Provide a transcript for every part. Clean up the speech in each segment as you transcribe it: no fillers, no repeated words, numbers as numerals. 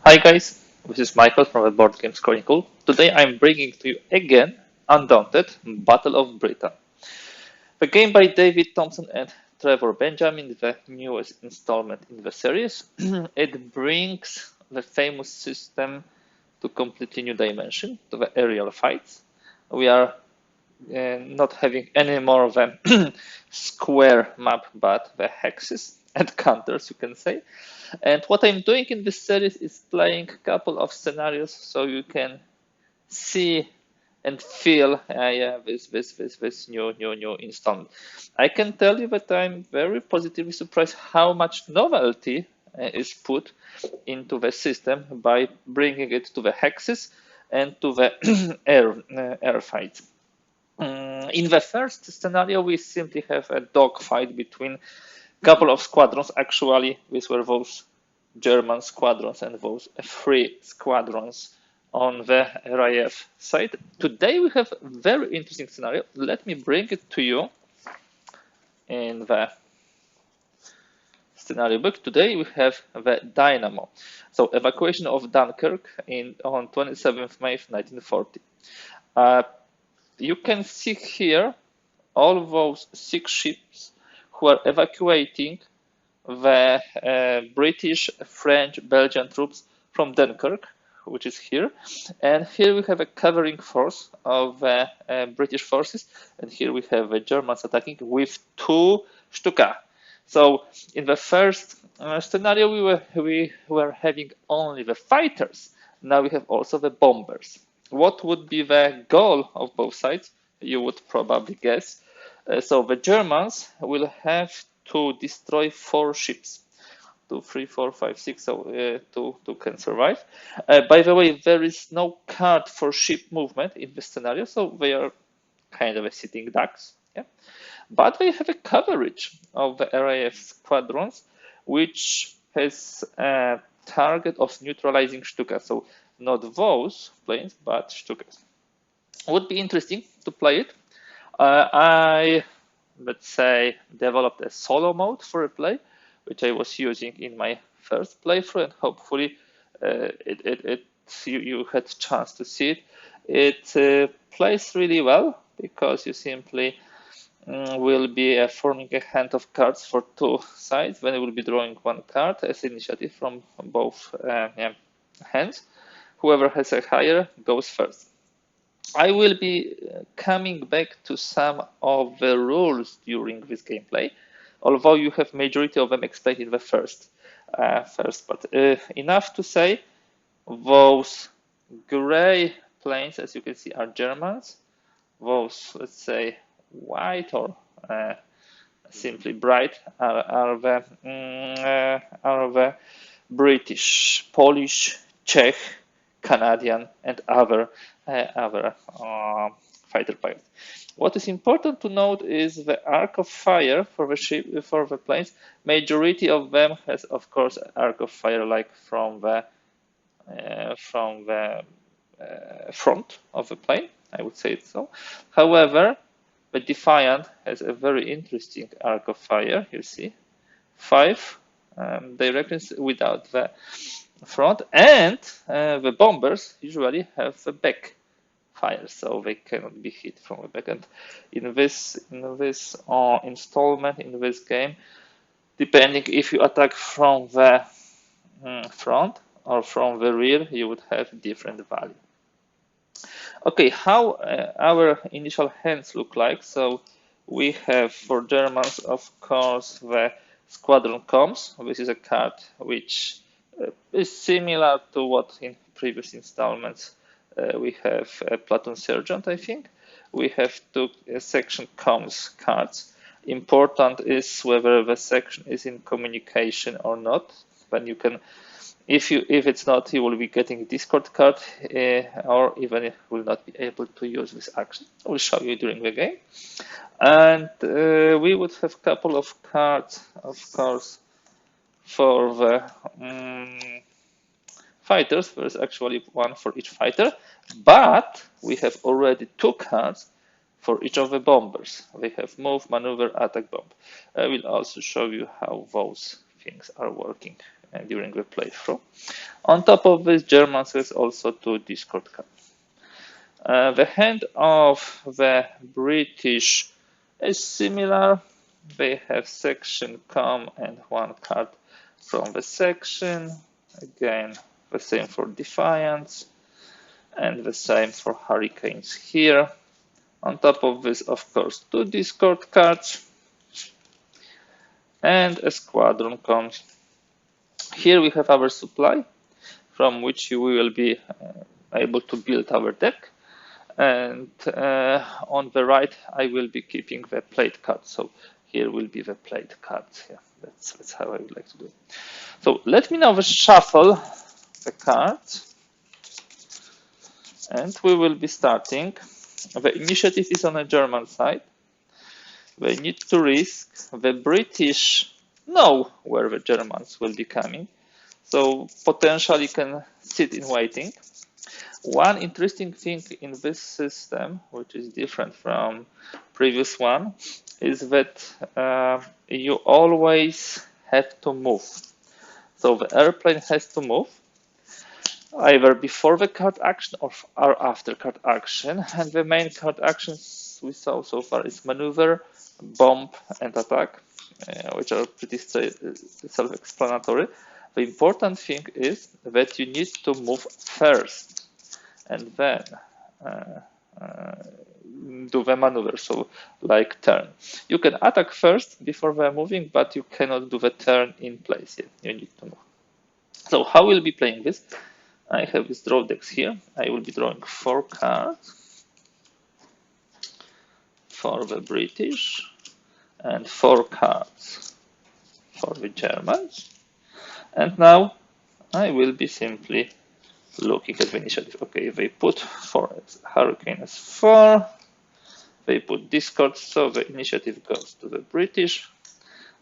Hi guys, this is Michael from the Board Games Chronicle. Today I'm bringing to you again Undaunted Battle of Britain. The game by David Thompson and Trevor Benjamin, the newest installment in the series. It brings the famous system to completely new dimension, to the aerial fights. We are not having any more of a square map, but the hexes and counters, you can say. And what I'm doing in this series is playing a couple of scenarios so you can see and feel this new installment. I can tell you that I'm very positively surprised how much novelty is put into the system by bringing it to the hexes and to the air fights. In the first scenario, we simply have a dogfight between a couple of squadrons. Actually, these were those German squadrons and those three squadrons on the RAF side. Today, we have a very interesting scenario. Let me bring it to you in the scenario book. Today, we have the Dynamo. So, evacuation of Dunkirk on 27th May 1940. You can see here all those 6 ships who are evacuating the British, French, Belgian troops from Dunkirk, which is here. And here we have a covering force of British forces. And here we have the Germans attacking with 2 Stuka. So in the first scenario, we were having only the fighters. Now we have also the bombers. What would be the goal of both sides? You would probably guess. So the Germans will have to destroy 4 ships. 2, 3, 4, 5, 6, so 2 can survive. By the way, there is no card for ship movement in this scenario, so they are kind of a sitting ducks. Yeah? But they have a coverage of the RAF squadrons, which has a target of neutralizing Stuka. So not those planes, but Stukas. Would be interesting to play it. I, let's say, developed a solo mode for a play, which I was using in my first playthrough, and hopefully you had chance to see it. It plays really well because you simply will be forming a hand of cards for 2 sides, when you will be drawing 1 card as initiative from both hands. Whoever has a higher goes first. I will be coming back to some of the rules during this gameplay, although you have majority of them explained in the first but enough to say those gray planes, as you can see, are Germans. Those, let's say, white or simply bright are the British, Polish, Czech, Canadian, and other fighter pilots. What is important to note is the arc of fire for the planes. Majority of them has, of course, arc of fire like from the front of the plane. I would say it so. However, the Defiant has a very interesting arc of fire. You see, 5 directions without the front, and the bombers usually have the back fire, so they cannot be hit from the back. And in this installment, in this game, depending if you attack from the front or from the rear, you would have different value. Okay, how our initial hands look like. So we have for Germans, of course, the Squadron Comms. This is a card which is similar to what in previous installments we have a Platoon Sergeant, I think. We have 2 section comms cards. Important is whether the section is in communication or not. Then you can, if it's not, you will be getting a Discord card, or even will not be able to use this action. I will show you during the game. And we would have a couple of cards, of course, for the fighters. There's actually 1 for each fighter, but we have already 2 cards for each of the bombers. They have move, maneuver, attack, bomb. I will also show you how those things are working during the playthrough. On top of this, Germans has also 2 discard cards. The hand of the British is similar. They have section com and 1 card from the section. Again, the same for Defiance and the same for Hurricanes here. On top of this, of course, 2 discard cards and a squadron comes. Here we have our supply from which we will be able to build our deck. And on the right, I will be keeping the played cards. So here will be the played cards. Yeah, that's how I would like to do it. So let me now shuffle the cards. And we will be starting. The initiative is on the German side. They need to risk. The British know where the Germans will be coming. So potentially can sit in waiting. One interesting thing in this system, which is different from previous one, is that you always have to move. So the airplane has to move either before the card action or after card action. And the main card actions we saw so far is maneuver, bomb, and attack, which are pretty self-explanatory. The important thing is that you need to move first and then do the maneuver, so like turn. You can attack first before they're moving, but you cannot do the turn in place yet. You need to move. So how we'll be playing this? I have this draw decks here. I will be drawing 4 cards for the British and 4 cards for the Germans. And now I will be simply looking at the initiative. Okay, they put 4 Hurricane as 4. They put discard, so the initiative goes to the British.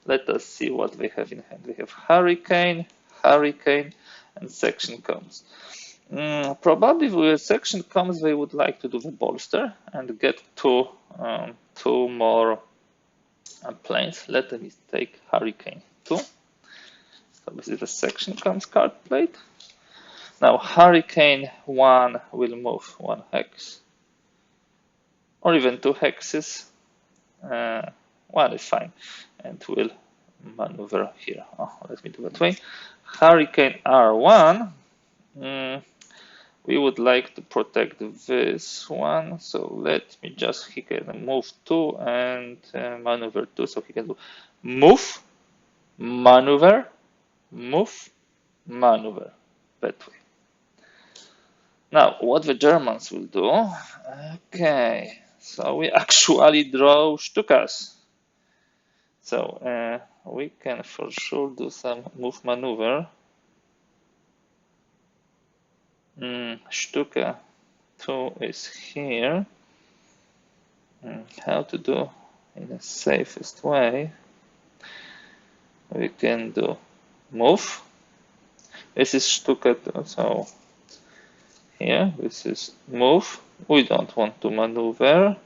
Let us see what they have in hand. They have Hurricane, Hurricane, and section comes. Probably with section comes, they would like to do the bolster and get 2 more planes. Let me take Hurricane 2. So this is the section comes card plate. Now Hurricane 1 will move 1 hex, or even 2 hexes. 1 is fine, and will maneuver here. Let me do that way. Hurricane R1, we would like to protect this one, so let me just, he can move 2 and maneuver 2, so he can do move, maneuver, move, maneuver, that way. Now, what the Germans will do, okay, so we actually draw Stukas. So we can for sure do some move maneuver. Stuka 2 is here. How to do in the safest way? We can do move. This is Stuka 2, so here, this is move. We don't want to maneuver.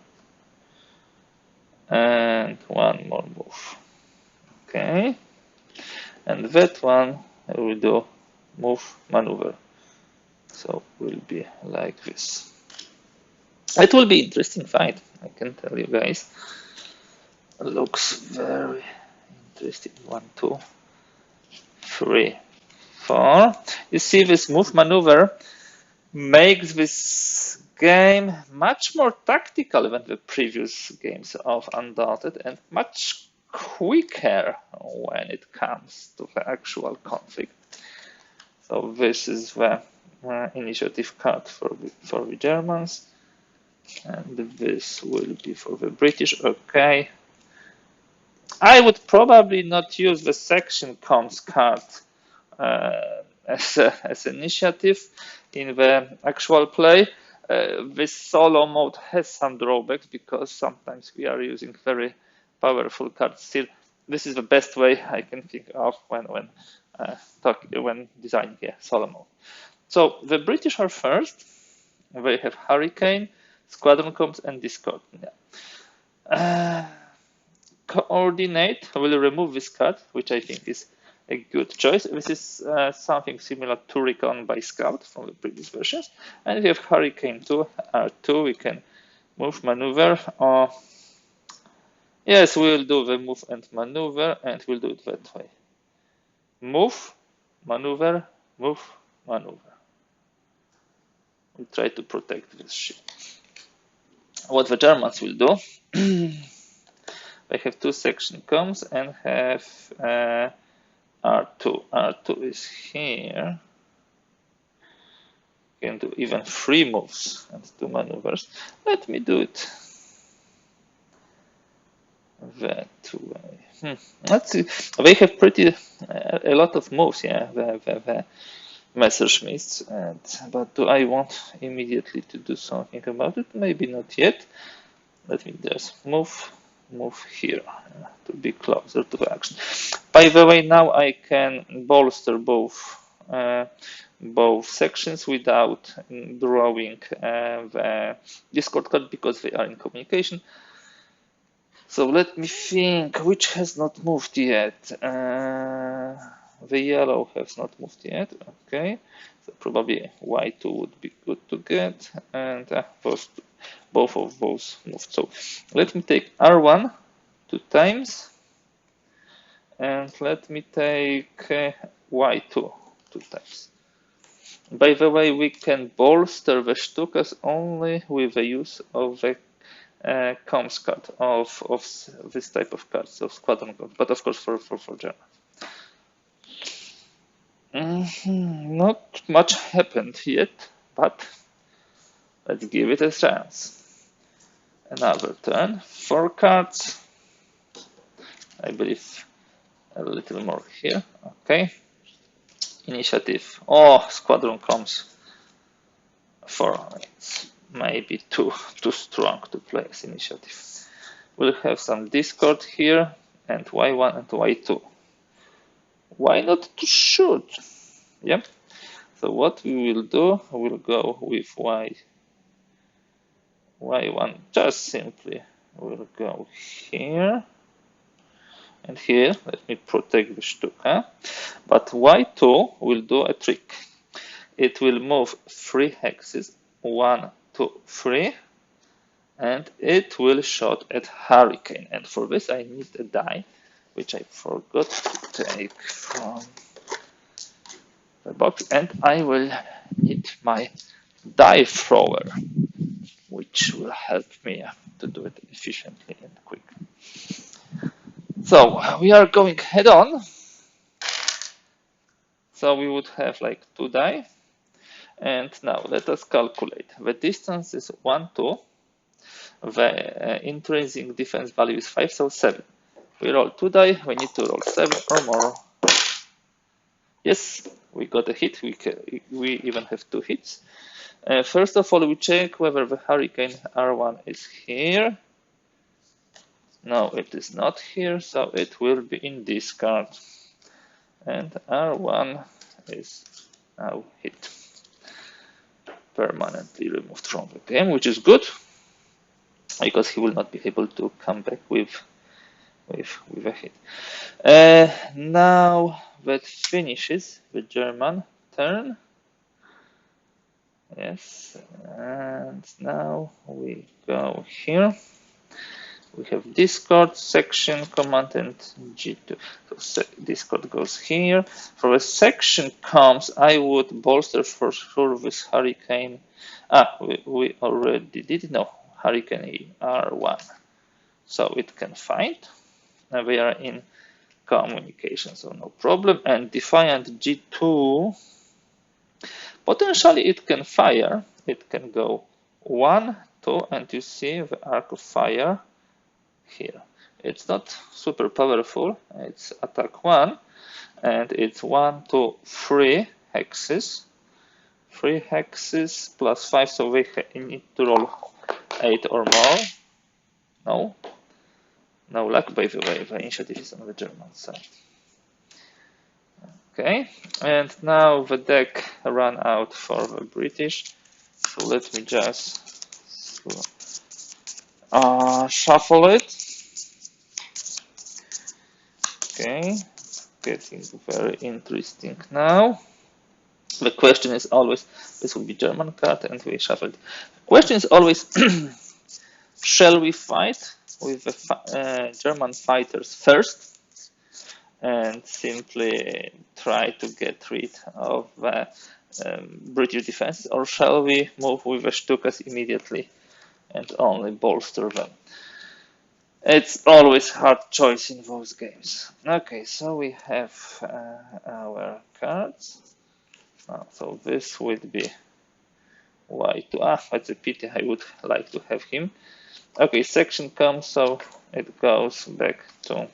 And 1 more move. Okay. And that one I will do move maneuver. So will be like this. It will be interesting fight, I can tell you guys. Looks very interesting. 1, 2, 3, 4. You see this move maneuver makes this game much more tactical than the previous games of Undaunted and much quicker when it comes to the actual conflict. So this is the initiative card for the Germans, and this will be for the British. Okay, I would probably not use the section comms card as initiative in the actual play. This solo mode has some drawbacks because sometimes we are using very powerful cards. Still, this is the best way I can think of when designing a solo mode. So the British are first. They have Hurricane, Squadron Comms, and Discord. Yeah. Coordinate. I will remove this card, which I think is a good choice. This is something similar to Recon by Scout from the previous versions. And we have Hurricane 2, R2. We can move, maneuver. Yes, we'll do the move and maneuver, and we'll do it that way. Move, maneuver, move, maneuver. We'll try to protect this ship. What the Germans will do, they have two section comms and have R2. R2 is here. Can do even 3 moves and 2 maneuvers. Let me do it that way. Let's see. They have pretty a lot of moves, yeah. The Messerschmitts, but do I want immediately to do something about it? Maybe not yet. Let me just move here to be closer to the action. By the way, now I can bolster both sections without drawing the Discord card because they are in communication. So let me think, which has not moved yet? The yellow has not moved yet. Okay, so probably Y2 would be good to get, and both of those moved. So let me take R1 2 times, and let me take Y2 2 times. By the way, we can bolster the Stukas only with the use of the comms card of this type of cards, of squadron cards, but of course for German. Not much happened yet, but let's give it a chance. Another turn, 4 cards. I believe a little more here. Okay. Initiative. Oh, squadron comms. 4. It's maybe too strong to play as initiative. We'll have some Discord here, and Y1 and Y2. Why not to shoot? Yep. So what we will do, we'll go with Y1. Just simply, we'll go here and here. Let me protect the Stuka. But Y2 will do a trick. It will move 3 hexes, 1, 2, 3, and it will shot at Hurricane. And for this I need a die, which I forgot to take from the box, and I will need my die thrower, which will help me to do it efficiently and quick. So we are going head on. So we would have like 2 die. And now let us calculate. The distance is 1, 2. The intrinsic defense value is 5, so 7. We roll 2 die. We need to roll 7 or more. Yes, we got a hit. We even have 2 hits. First of all, we check whether the Hurricane R1 is here. No, it is not here, so it will be in this card. And R1 is now hit. Permanently removed from the game, which is good, because he will not be able to come back with a hit. Now that finishes the German turn. Yes, and now we go here. We have Discord, section, command, and G2. So Discord goes here. For a section comms, I would bolster for sure this Hurricane. We already did. No, Hurricane R1. So it can fight. And we are in communication, so no problem. And Defiant G2, potentially it can fire. It can go 1, 2, and you see the arc of fire here. It's not super powerful. It's attack 1, and it's 1, 2, 3 hexes. 3 hexes plus 5, so we need to roll 8 or more. No luck, by the way. The initiative is on the German side. Okay, and now the deck ran out for the British. So let me just shuffle it. Okay, getting very interesting now. The question is always, this will be German card and we shuffled. The question is always, shall we fight with the German fighters first and simply try to get rid of the British defense, or shall we move with the Stukas immediately and only bolster them? It's always hard choice in those games. Okay, so we have our cards. So this would be y2. That's a pity. I would like to have him. Okay, section comes, so it goes back to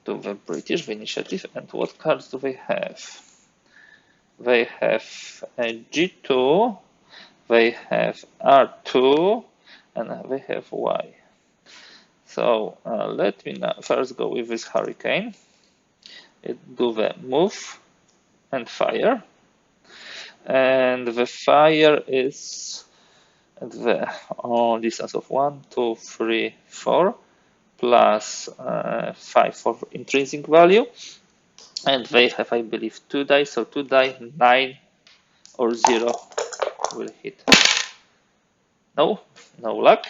the British, the initiative. And what cards do they have? They have a G2, they have R2, and they have Y. So let me now first go with this Hurricane. It do the move and fire. And the fire is at the distance of 1, 2, 3, 4 plus 5 for intrinsic value. And they have, I believe, 2 dice, so 2 die, 9 or 0 will hit. No luck.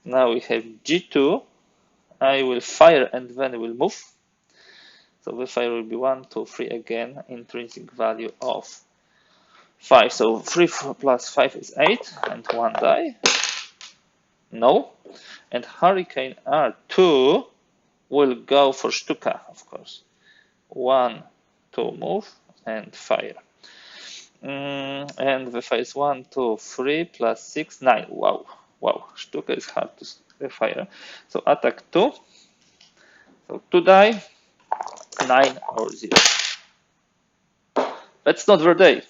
Now we have G2. I will fire and then will move. So the fire will be 1, 2, 3 again, intrinsic value of 5. So 3 plus 5 is 8 and 1 die. No. And Hurricane R2 will go for Stuka, of course. 1, 2 move and fire. And the fire is 1, 2, 3 plus 6, 9. Wow. Stuka is hard to fire. So attack 2. So 2 die, 9 or 0. That's not their day.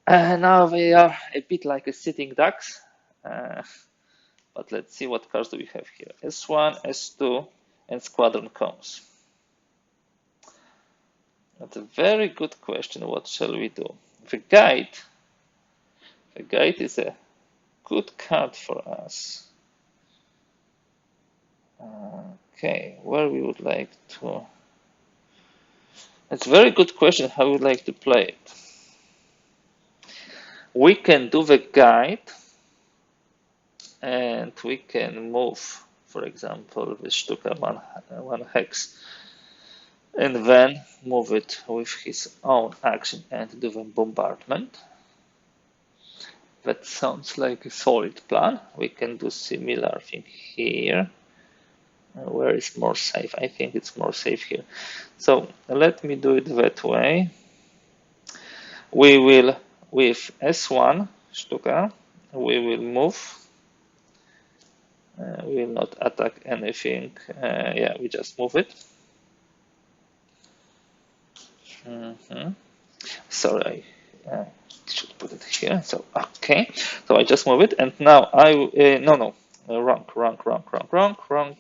Now they are a bit like a sitting ducks. But let's see what cards do we have here. S1, S2, and Squadron comes. That's a very good question. What shall we do? The guide is a good card for us. Okay, where we would like to. It's a very good question how we would like to play it. We can do the guide and we can move, for example, with Stuka one hex, and then move it with his own action and do the bombardment. That sounds like a solid plan. We can do similar thing here. Where is more safe? I think it's more safe here. So let me do it that way. We will, with S1 Stuka, we will move. We will not attack anything. Yeah, we just move it. Sorry, I should put it here. So okay, so I just move it, and now I wrong.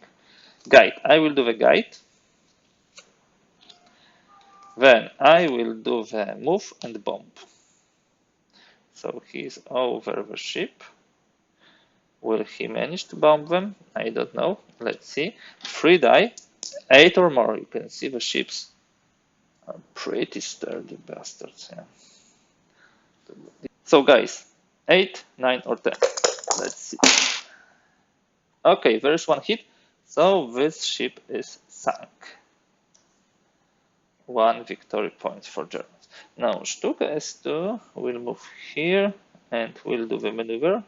Guide. I will do the guide. Then I will do the move and bomb. So he's over the ship. Will he manage to bomb them? I don't know. Let's see. 3 die, 8 or more. You can see the ships are pretty sturdy bastards. Yeah. So guys, 8, 9 or 10. Let's see. Okay, there's one hit. So this ship is sunk. 1 victory point for Germans. Now Stuka S2 will move here and will do the maneuver.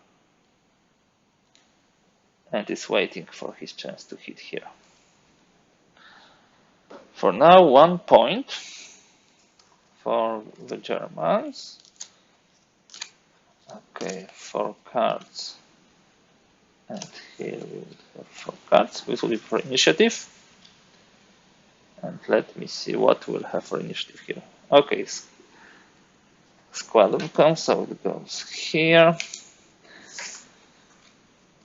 And is waiting for his chance to hit here. For now, 1 point for the Germans. Okay, 4 cards. And here we will have 4 cards. This will be for initiative. And let me see what we'll have for initiative here. Okay, Squadron comes, so it goes here.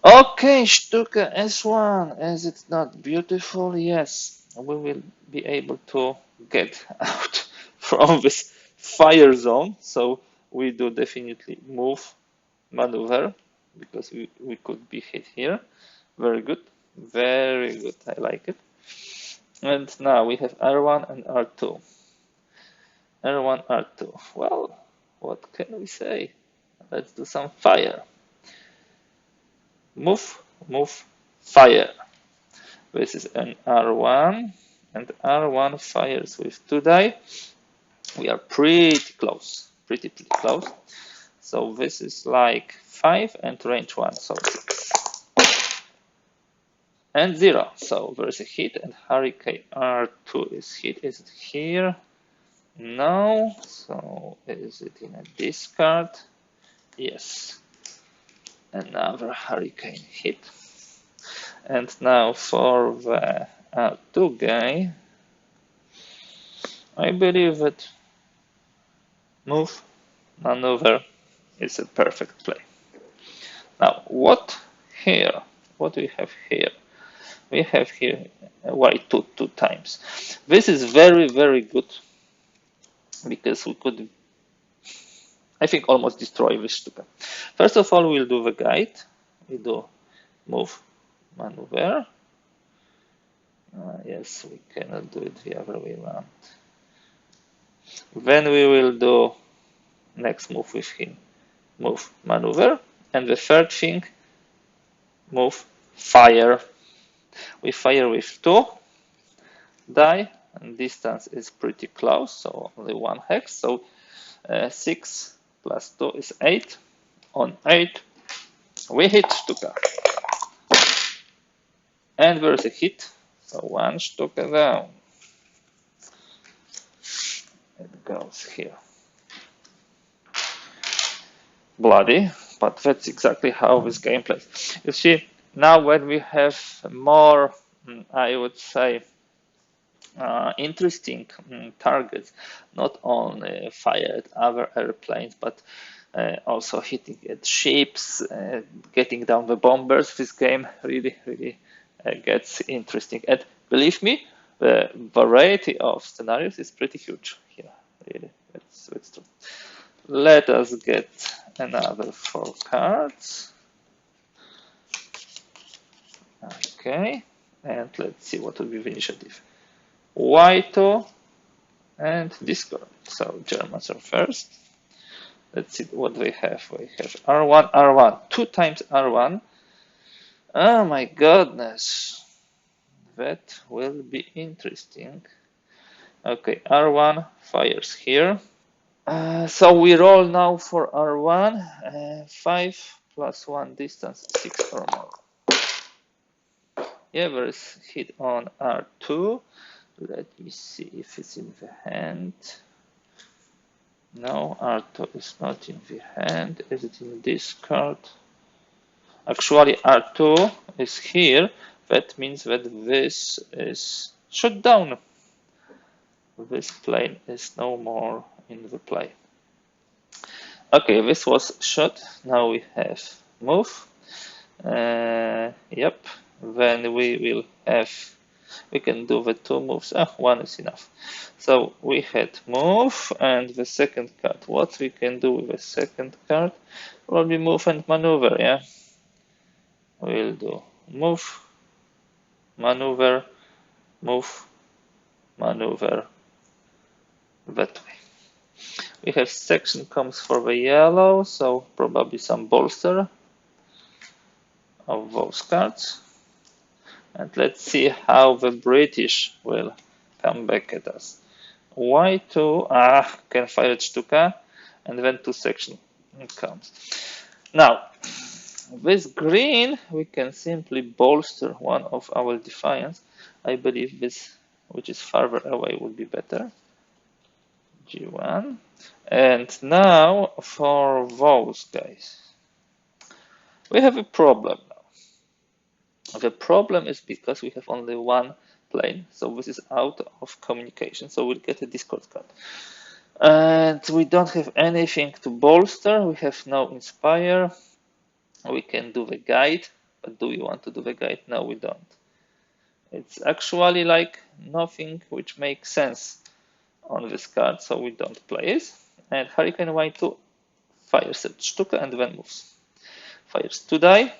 Okay, Stuka S1, as it's not beautiful, yes, we will be able to get out from this fire zone. So we do definitely move, maneuver, because we could be hit here. Very good, I like it. And now we have R1 and R2. R1, R2. Well, what can we say? Let's do some fire. Move, move, fire. This is an R1, and R1 fires with 2 die. We are pretty close, pretty close. So this is like 5 and range 1, so 6. And 0, so there is a hit, and Hurricane R2 is hit. Is it here? No. So is it in a discard? Yes. Another Hurricane hit. And now for the R2 guy, I believe that move, maneuver is a perfect play. Now, what here? What do we have here? We have here y2 2 times. This is very, very good because we could, I think, almost destroy this stuka. First of all, we'll do the guide. We do move, maneuver. Yes, we cannot do it the other way around. Then we will do next move with him, move, maneuver. And the third thing, move, fire. We fire with 2 die, and distance is pretty close, so only 1 hex. So 6 plus 2 is 8. On 8, we hit Stuka. And there's a hit, so 1 Stuka down. It goes here. Bloody, but that's exactly how this game plays. You see, now when we have more, I would say, interesting targets, not only fire at other airplanes, but also hitting at ships, getting down the bombers. This game really, really gets interesting. And believe me, the variety of scenarios is pretty huge here. Really, that's true. Let us get another 4 cards. Okay, and let's see what will be the initiative. Y2 and Discord. So Germans are first. Let's see what they have. We have R1, R1, 2 times R1. Oh my goodness. That will be interesting. Okay, R1 fires here. So we roll now for R1. 5 plus 1 distance, 6 or more. Yeah, there is hit on R2. Let me see if it's in the hand. No, R2 is not in the hand. Is it in this card? Actually, R2 is here. That means that this is shut down. This plane is no more in the play. Okay, this was shot. Now we have move. Yep. Then we will have, we can do the 2 moves. 1 is enough. So we had move and the second card. What we can do with the second card? Probably move and maneuver, yeah? We'll do move, maneuver, move, maneuver, that way. We have section comes for the yellow, so probably some bolster of those cards. And let's see how the British will come back at us. Y2 can fire at Stuka, and then 2 section comes. Now, with green, we can simply bolster one of our defiance. I believe this, which is farther away, would be better. G1. And now for those guys, we have a problem now. The problem is because we have only 1 plane, so this is out of communication, so we'll get a Discord card. And we don't have anything to bolster. We have no inspire. We can do the guide, but do we want to do the guide? No, we don't. It's actually like nothing which makes sense on this card, so we don't play it. And Hurricane Y2 fires at Stuka and then moves. Fires 2 die.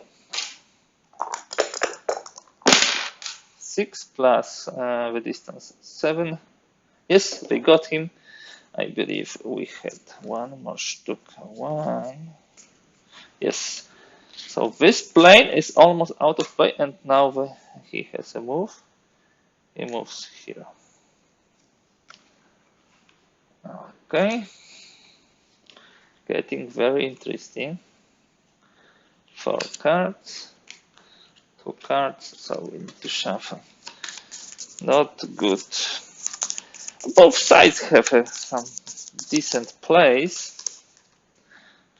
6 plus the distance 7. Yes, they got him. I believe we had one more shtuka. One. Yes. So this plane is almost out of play, and now he has a move. He moves here. Okay. Getting very interesting. 4 cards. 2 cards, so we need to shuffle. Not good. Both sides have some decent plays,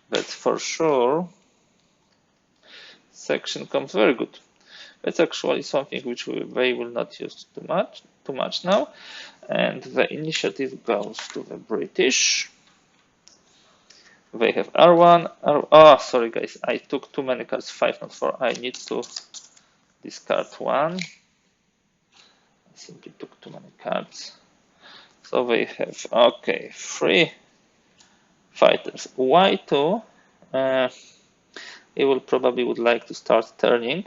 but for sure section comes very good. That's actually something which they will not use too much now. And the initiative goes to the British. They have R1. Oh, sorry guys, I took too many cards. 5, not 4. I need to discard 1. I simply took too many cards. So they have, okay, 3 fighters. Y2, he will probably would like to start turning.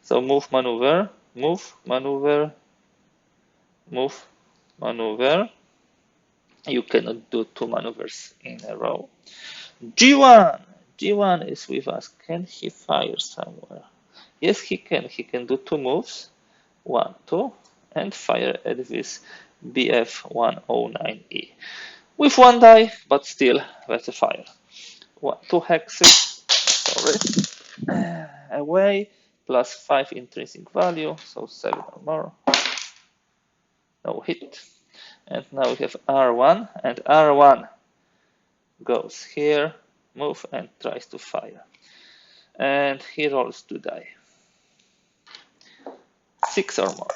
So move, maneuver, move, maneuver, move, maneuver. You cannot do 2 maneuvers in a row. G1, G1 is with us. Can he fire somewhere? Yes, he can. He can do 2 moves, 1, 2, and fire at this BF109E. With 1 die, but still, that's a fire. 2 hexes, sorry, away, plus 5 intrinsic value, so 7 or more. No hit. And now we have R1, and R1 goes here, move, and tries to fire. And he rolls 2 die. 6 or more.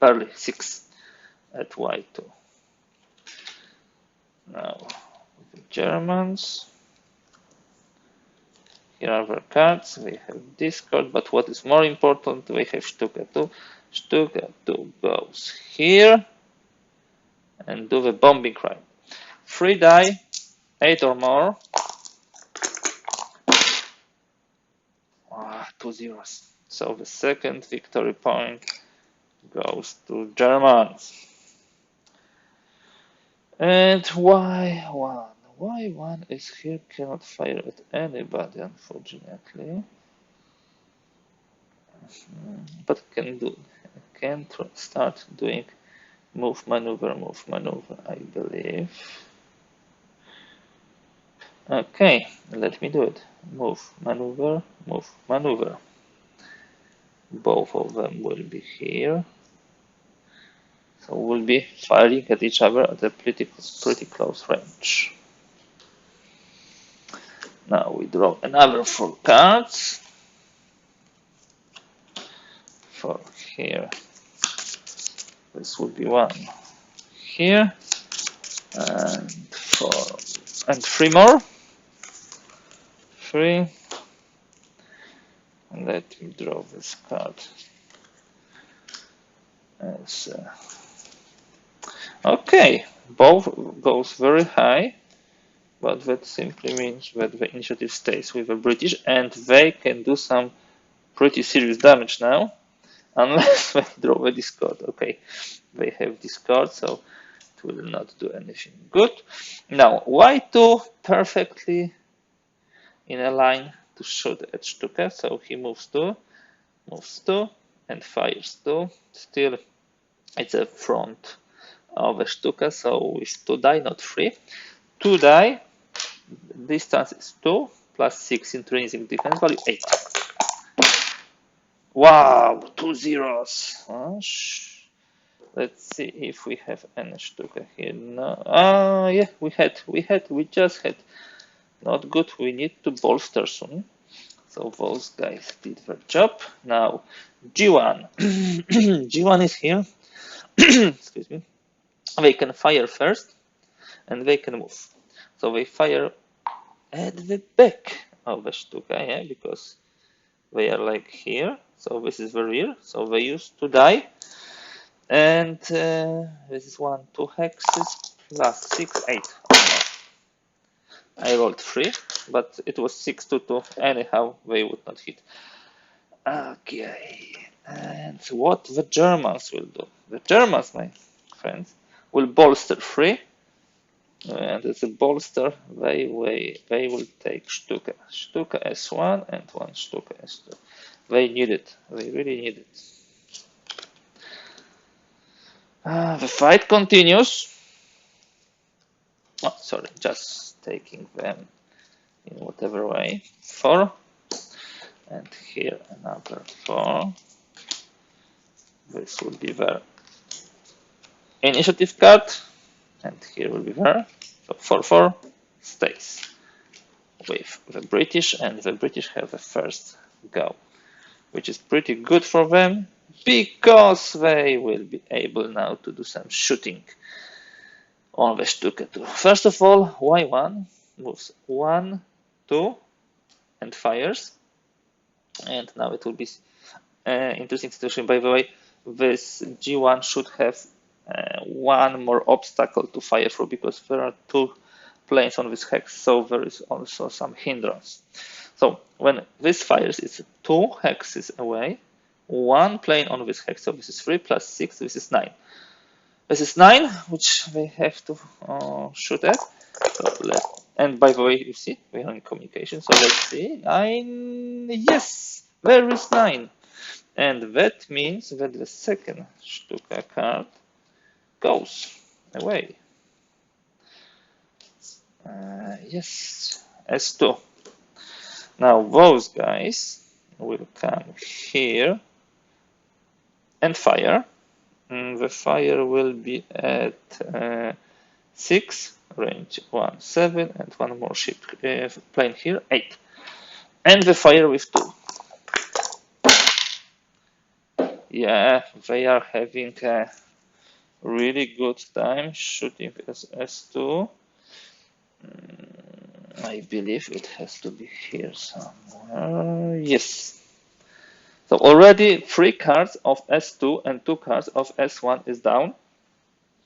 Barely 6 at Y2. Now, the Germans. Here are their cards. They have discard, but what is more important, they have Stuka 2. Stuka 2 goes here and do the bombing crime. 3 die, 8 or more. 2 zeros. So the second victory point goes to Germans. And Y1. Y1 is here, cannot fire at anybody, unfortunately. But can start doing move, maneuver, I believe. Okay, let me do it. Move, maneuver, move, maneuver. Both of them will be here. So we'll be firing at each other at a pretty close range. Now we draw another 4 cards. 4 here. This would be 1 here. And 4 and 3 more. 3. And let me draw this card. As, okay, both goes very high, but that simply means that the initiative stays with the British, and they can do some pretty serious damage now, unless they draw the discard. Okay, they have discard, so it will not do anything good. Now, Y2 perfectly in a line to shoot at Stuka, so he moves 2, and fires 2. Still, it's a front of a Stuka, so with 2 die, not 3. 2 die, distance is 2, plus 6 intrinsic defense value, 8. Wow, 2 zeros. Let's see if we have any Stuka here. No. Yeah, we just had. Not good, we need to bolster soon. So those guys did their job. Now, G1. G1 is here. Excuse me. They can fire first, and they can move. So they fire at the back of the Stuka, yeah, because they are like here. So this is the rear. So they use 2 die. And this is 1, 2 hexes, plus 6, 8. I rolled 3, but it was 6 to 2. Anyhow, they would not hit. Okay, and what the Germans will do? The Germans, my friends, will bolster 3, and as a bolster, they will take Stuka S1 and one Stuka S2. They need it. They really need it. The fight continues. Oh, sorry, just taking them in whatever way. 4, and here another 4. This will be their initiative card, and here will be there. So 4-4 stays with the British, and the British have the first go, which is pretty good for them because they will be able now to do some shooting on the Stuka 2. First of all, Y1 moves 1, 2, and fires. And now it will be interesting situation. By the way, this G1 should have one more obstacle to fire through because there are 2 planes on this hex, so there is also some hindrance. So when this fires, it's 2 hexes away, 1 plane on this hex. So this is 3 plus 6, this is 9. This is 9, which they have to shoot at. So and by the way, you see, we are in communication. So let's see. Yes, there is 9. And that means that the second Stuka card goes away. Yes, S2. Now those guys will come here and fire. The fire will be at 6, range 1, 7, and one more ship plane here, 8. And the fire with 2. Yeah, they are having a really good time shooting as S2. I believe it has to be here somewhere. Yes. So already 3 cards of S2 and 2 cards of S1 is down.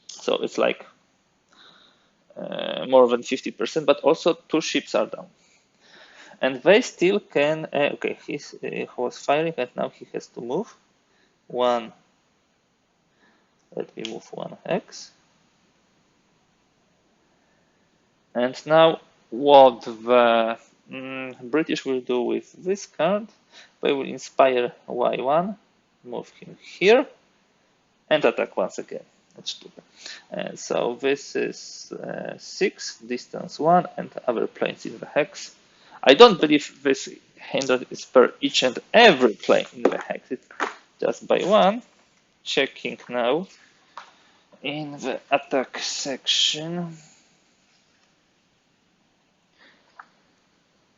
So it's like more than 50%, but also 2 ships are down. And they still can, okay, he was firing and now he has to move 1. Let me move 1 hex. And now what the British will do with this card, they will inspire Y1, move him here, and attack once again. That's stupid. And so this is 6, distance 1, and other planes in the hex. I don't believe this hindrance is per each and every plane in the hex. It's just by 1. Checking now in the attack section.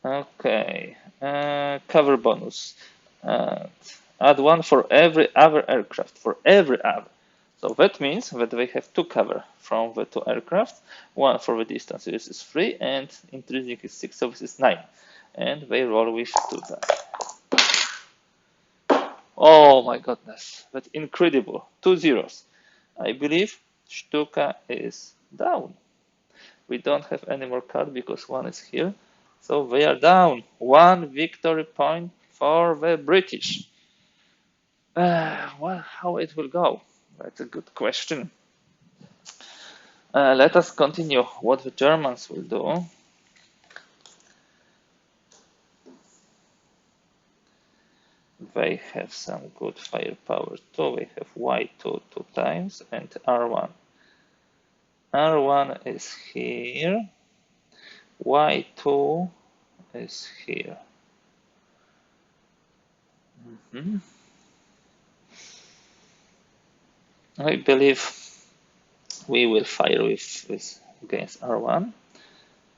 Okay, cover bonus. Add 1 for every other aircraft, for every other. So that means that they have 2 cover from the 2 aircraft, 1 for the distance, this is 3, and intrinsic is 6, so this is 9. And they roll with 2 die. Oh my goodness, that's incredible. 2 zeros. I believe Stuka is down. We don't have any more card because 1 is here. So they are down. 1 victory point for the British. Well, how it will go? That's a good question. Let us continue what the Germans will do. They have some good firepower too. They have Y2 2 times and R1. R1 is here. Y2 is here. I believe we will fire with against R1.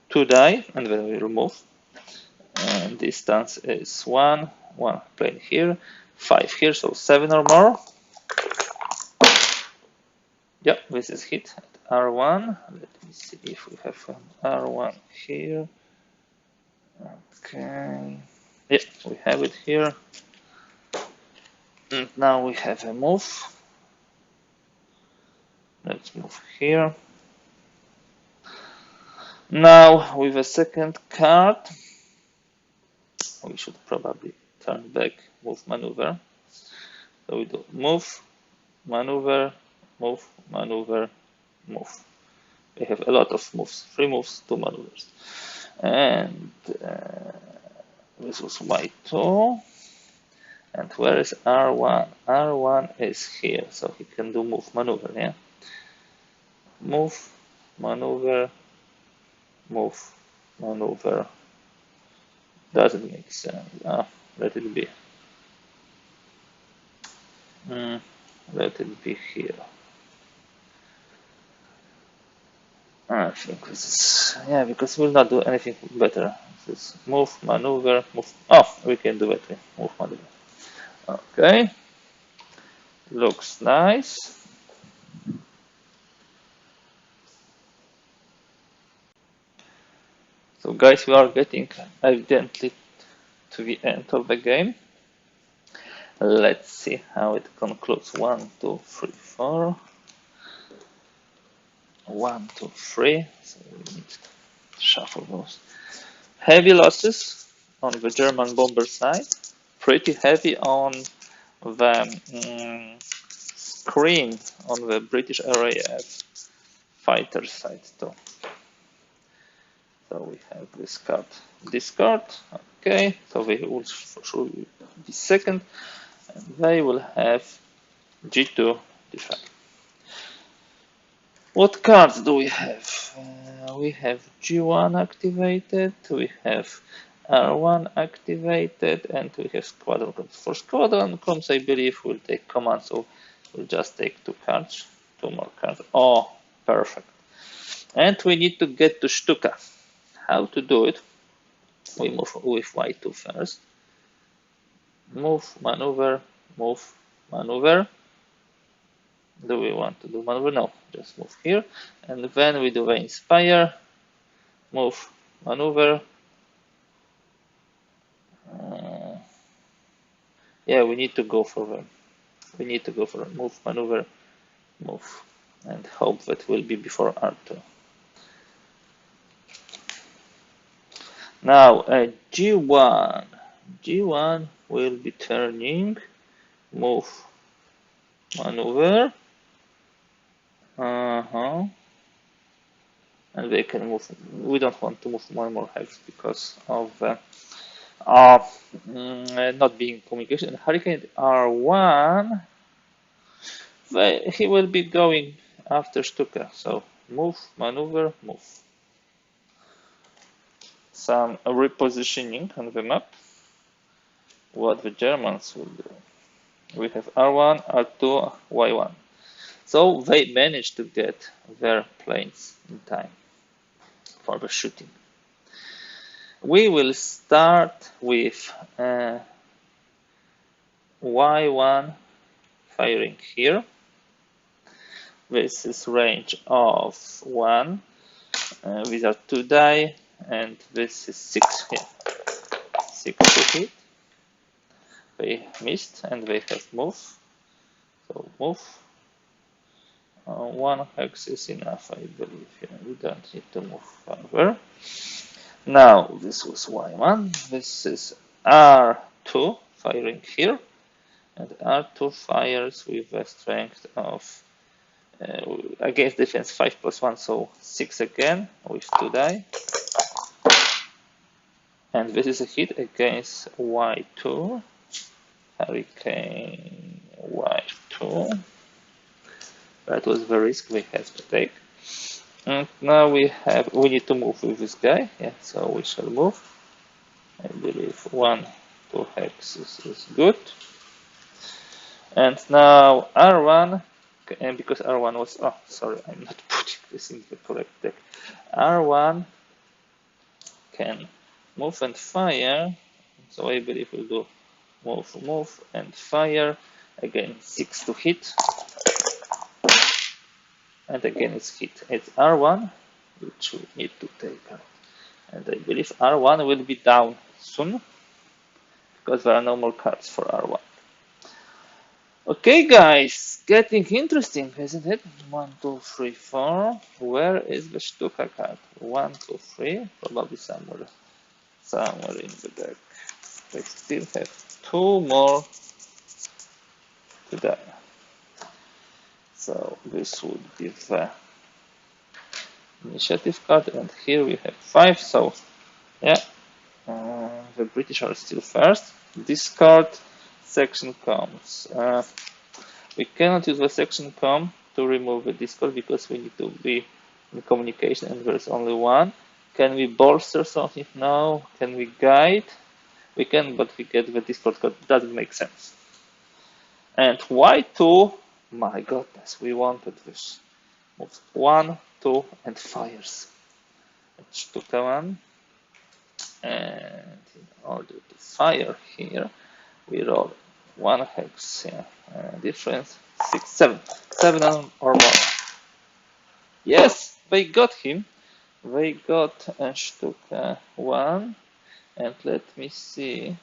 2 die, and then we remove. And distance is 1 plane here, 5 here, so 7 or more. Yeah, this is hit at R1. Let me see if we have an R1 here. Okay. Yeah, we have it here. And now we have a move. Let's move here. Now with a second card, we should probably turn back move, maneuver. So we do move, maneuver, move, maneuver, move. We have a lot of moves, 3 moves, 2 maneuvers. And this was Y2. And where is R1? R1 is here, so he can do move, maneuver, yeah? Move, maneuver, move, maneuver. Doesn't make sense. Let it be. Let it be here. I think this is, yeah, because we'll not do anything better. This is move, maneuver, move. Oh, we can do it. Move, maneuver. Okay. Looks nice. So guys, we are getting evidently to the end of the game. Let's see how it concludes. 1, 2, 3, 4. 1, 2, 3. So we need to shuffle those. Heavy losses on the German bomber side. Pretty heavy on the screen on the British RAF fighter side too. So we have this card, discard. Okay, so they will show you the second, and they will have G2 defend. What cards do we have? We have G1 activated, we have R1 activated, and we have squadron comms. For squadron comms, I believe we'll take command, so we'll just take 2 cards, 2 more cards. Oh, perfect. And we need to get to Stuka. How to do it? We move with Y2 first. Move, maneuver, move, maneuver. Do we want to do maneuver? No, just move here. And then we do the inspire, move, maneuver. Yeah, we need to go for them. We need to go for a move, maneuver, move. And hope that will be before R2. Now, G1. G1 will be turning, move, maneuver. And they can move. We don't want to move one more hex because of not being communication. Hurricane R1, he will be going after Stuka. So move, maneuver, move. Some repositioning on the map. What the Germans will do. We have R1, R2, Y1. So they managed to get their planes in time for the shooting. We will start with Y1 firing here. This is range of 1. These are 2 die, and this is 6 here. 6 to hit. They missed, and they have move. So move. 1 hex is enough, I believe. Yeah, we don't need to move further. Now, this was Y1. This is R2 firing here. And R2 fires with a strength of against defense 5+1, so 6 again with 2 die. And this is a hit against Y2. Hurricane Y2. That was the risk we had to take. And now we need to move with this guy. Yeah, so we shall move. I believe 1, 2 hexes is good. And now R1, and because R1 was, oh, sorry, I'm not putting this in the correct deck. R1 can move and fire. So I believe we'll do move, move, and fire. Again, 6 to hit. And again, it's hit. It's R1, which we need to take out. And I believe R1 will be down soon, because there are no more cards for R1. Okay, guys, getting interesting, isn't it? 1, 2, 3, 4. Where is the Stuka card? 1, 2, 3. Probably somewhere in the deck. They still have 2 more to die. So this would be the initiative card, and here we have 5. So yeah, the British are still first. Discard section comes. We cannot use the section com to remove the discord because we need to be in communication and there's only one. Can we bolster something? No. Can we guide? We can, but we get the discord card. Doesn't make sense. And Y2, my goodness, we wanted this. Moves 1, 2, and fires. Let's took one. And in order to fire here, we roll 1 hex, yeah, difference 6, 7, 7 or more. Yes, they got him. They got Stuka 1, and let me see.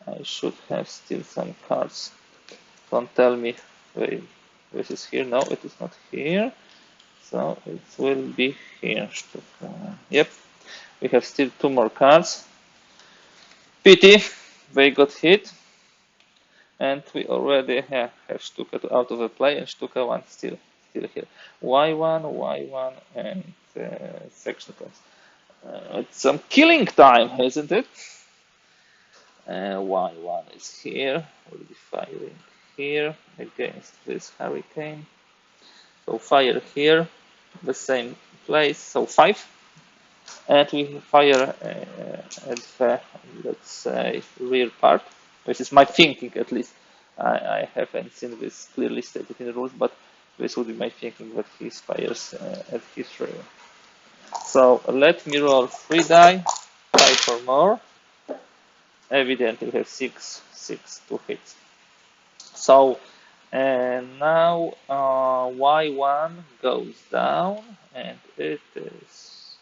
I should have still some cards. Don't tell me this is here. No, it is not here. So it will be here. Stuka. Yep, we have still 2 more cards. Pity, they got hit. And we already have Stuka 2 out of the play and Stuka 1 still here. Y1, Y1, and section comes. It's some killing time, isn't it? Y1 is here. We'll be firing here against this hurricane. So fire here, the same place. So 5. And we fire at the, let's say, rear part. This is my thinking, at least. I haven't seen this clearly stated in the rules, but this would be my thinking that he fires at his rear. So let me roll 3 die, 5 or more. Evidently we have 6 to hit. So now Y1 goes down, and it is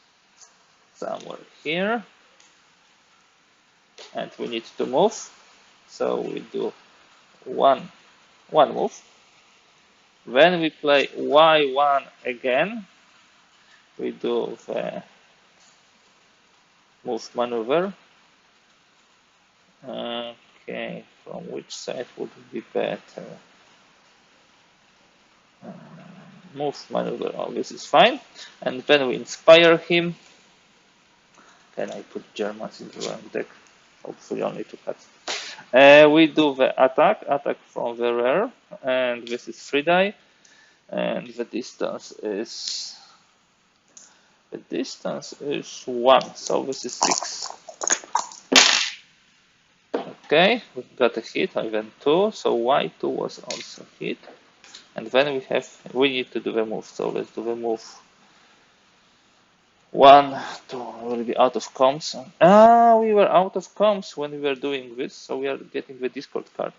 somewhere here. And we need to move. So we do one move. When we play Y1 again, we do the move maneuver. Okay, from which side would be better? Move maneuver, oh, this is fine. And then we inspire him. Can I put Germans in the wrong deck? Hopefully only 2 cards. We do the attack from the rear, and this is 3 die, and the distance is 1, so this is 6. Okay, we got a hit, even 2, so Y2 was also hit, and then we need to do the move. So let's do the move. 1, 2, will be out of comms. We were out of comms when we were doing this, so we are getting the discord card.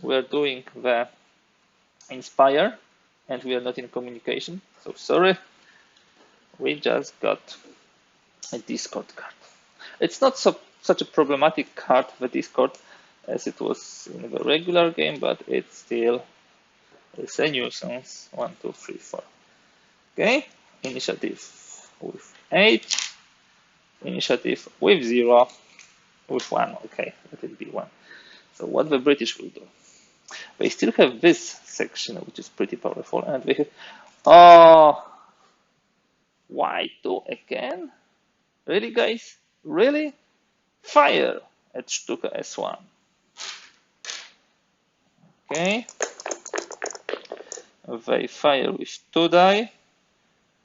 We are doing the inspire, and we are not in communication, so sorry. We just got a discord card. It's not such a problematic card, the discord, as it was in the regular game, but it's still a nuisance. 1, 2, 3, 4. Okay, initiative with 8, initiative with 0, with 1. Okay, let it be 1. So what the British will do? They still have this section, which is pretty powerful, and they have Y2 again. Really, guys? Really? Fire at Stuka S1. Okay. They fire with 2 die,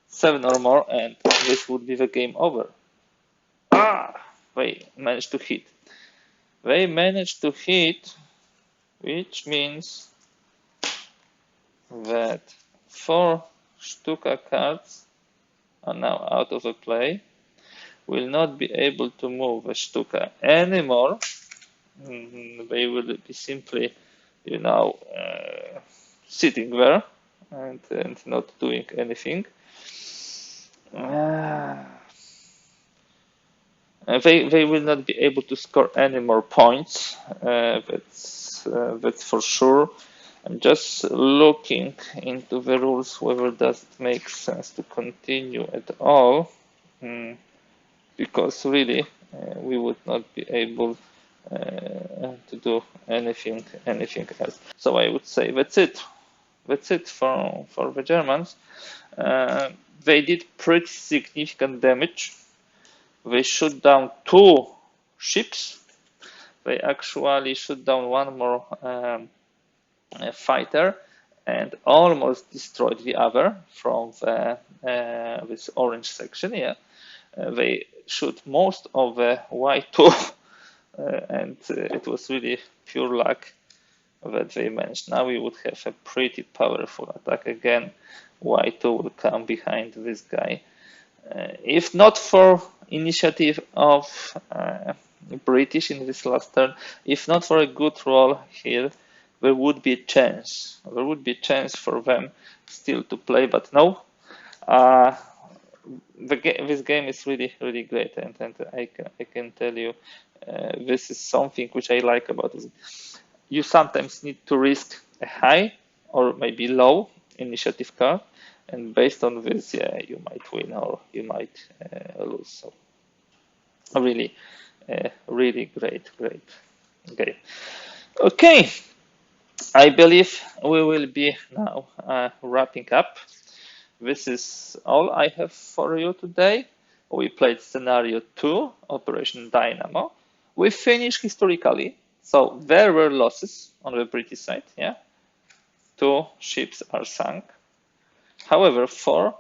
7 or more, and this would be the game over. They managed to hit. They managed to hit, which means that 4 Stuka cards are now out of the play. Will not be able to move a Stuka anymore. They will be simply, sitting there and not doing anything. They will not be able to score any more points. That's for sure. I'm just looking into the rules whether does it make sense to continue at all, because really we would not be able to do anything else. So I would say that's it. That's it for the Germans. They did pretty significant damage. They shot down 2 ships. They actually shot down 1 more fighter and almost destroyed the other from this orange section. Yeah, they shoot most of the Y2, and it was really pure luck that they managed. Now we would have a pretty powerful attack again. Y2 will come behind this guy. If not for initiative of British in this last turn, if not for a good roll here, there would be a chance. There would be a chance for them still to play, but no. This game is really, really great, and I can tell you this is something which I like about it. You sometimes need to risk a high or maybe low initiative card, and based on this, yeah, you might win or you might lose. So really, really great game. Okay, I believe we will be now wrapping up. This is all I have for you today. We played scenario 2, Operation Dynamo. We finished historically, so there were losses on the British side. Yeah, 2 ships are sunk. However, 4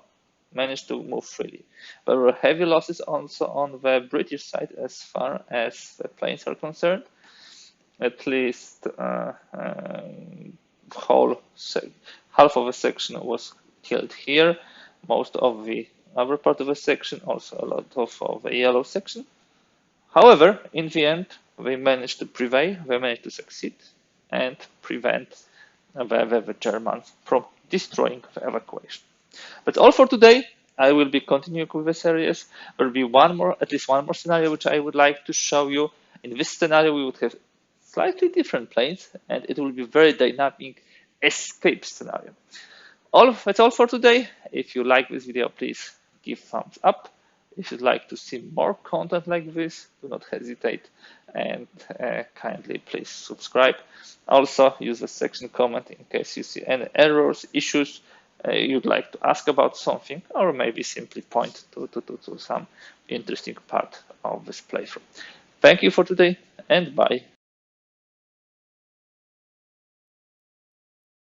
managed to move freely. There were heavy losses also on the British side as far as the planes are concerned. At least half of a section was killed here. Most of the other part of the section, also a lot of the yellow section. However, in the end, they managed to prevail, they managed to succeed and prevent the Germans from destroying the evacuation. That's all for today. I will be continuing with the series. There will be at least one more scenario which I would like to show you. In this scenario, we would have slightly different planes, and it will be very dynamic escape scenario. That's all for today. If you like this video, please give thumbs up. If you'd like to see more content like this, do not hesitate and kindly please subscribe. Also, use the section comment in case you see any errors, issues, you'd like to ask about something, or maybe simply point to some interesting part of this playthrough. Thank you for today, and bye.